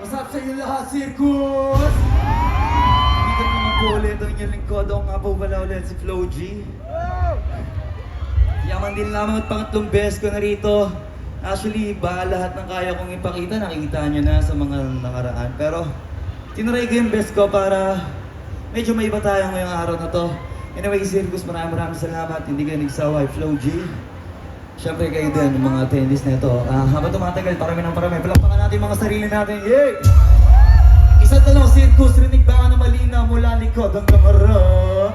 What's up sa inyo lahat, Circus? Dito naman po ulit ang inyong lingkod. Ako nga po pala ulit si Flo G. Yaman din naman at pangatlong beses ko na rito. Actually, ba lahat ng kaya kong ipakita, nakikita nyo na sa mga nakaraan. Pero, tinuray ko yung best ko para medyo may iba tayo ngayong araw na to. Anyway, Circus, maraming salamat. Hindi kayo nagsawa, Flo G. Siyempre kayo din, mga attendees na ito. Habang tumatagal, parami ng parami. Palakpakan natin mga sarili natin. Yay! Isang tanong, Circus, rinig ba ka na malinaw mula likod hanggang harap?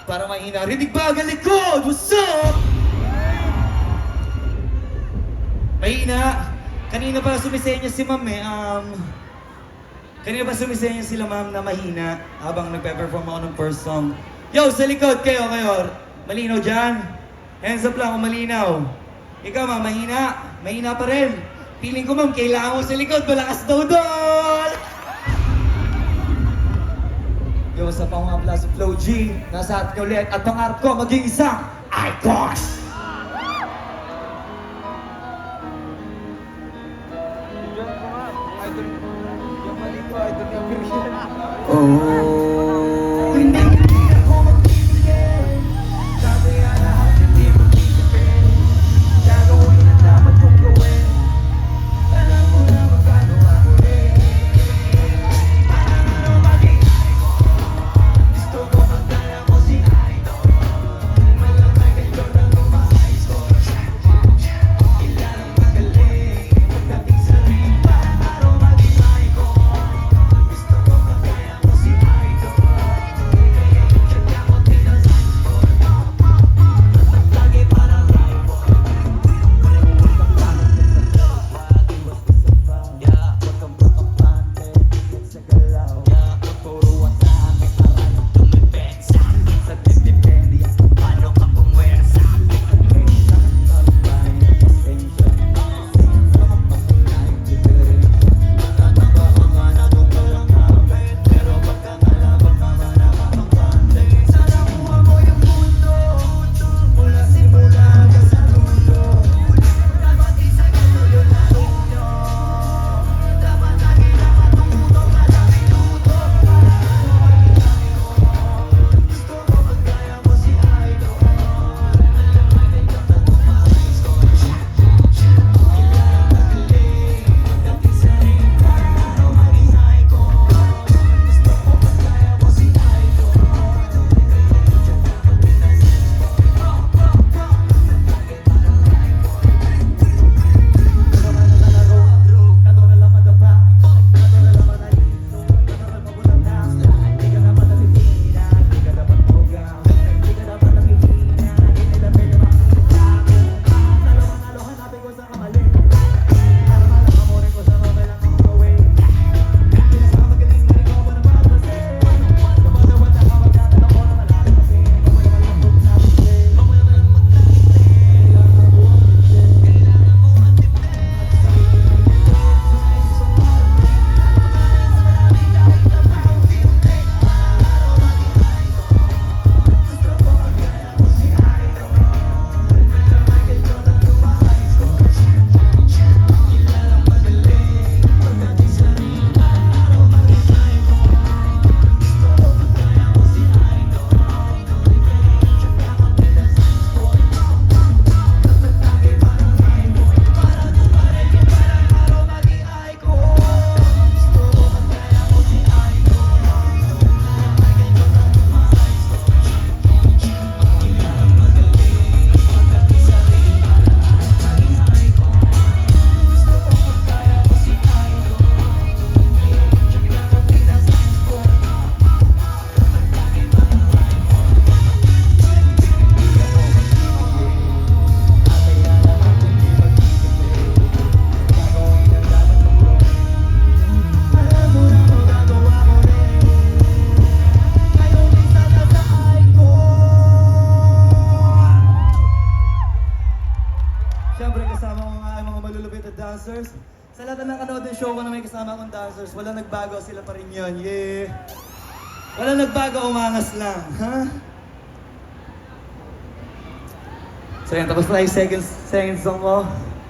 Para mahina, rinig ba hanggang likod? What's up? Mahina. Kanina pa sumisenya si ma'am eh. Kanina pa sumisenya sila ma'am na mahina habang nagpe-perform ako ng first song. Yo, sa likod kayo. Malinaw dyan? Hands up lang kung malinaw. Ikaw ma'am, mahina? Mahina pa rin. Feeling ko ma'am, kailangan mo sa likod. Malakas daw doon! Yo, sa pangapla si Flo G. Nasa atin ulit at pangarap ko maging isang icon! Oh, hindi ako magbibigay. Sabi ang lahat hindi magbibigay. Gagawin ang dapat kong gawin. Alam mo na magkano ako rin. Parang ano maging icon. Gusto ko magdala mo si idol. Malamay kayo na lumahis ko. Ilan ang magaling. Pagdating sa ring, parang araw maging icon. Gusto ko magdala mo si idol. Tsaka mo tinasan ko. Lagi parang rival. Yeah, huwag kang makapante sa galaw. Yeah, magturuan sa amin para nang tumipensa. Sa depende yan kung paano ka pumwersa. Pasensya, pagkain ng pasensya. Sa mga panginain diferensya. Natabahangan na kung walang hapit. Pero pagka nalaban mga nakakapante. Sana kuha mo yung mundo. Mula simula hanggang sa dulo. Dapat isagalo yung laro nyo. Dapat lagi nakatuto kada minuto. Para ano maging icon. Gusto ko magkaya mo si idol. Malamay kayo na lumahis ko. Kailangan magaling. Pagdating sa ring, para ano maging icon. Gusto ko magkaya mo si idol. Siyempre kasama ko nga ang mga malulupit na dancers. Sa lahat na nakanood ng show ko na may kasama akong dancers, walang nagbago, sila pa rin yun. Yeah! Walang nagbago, umangas lang. Ha? So yan, tapos na yung second song ko.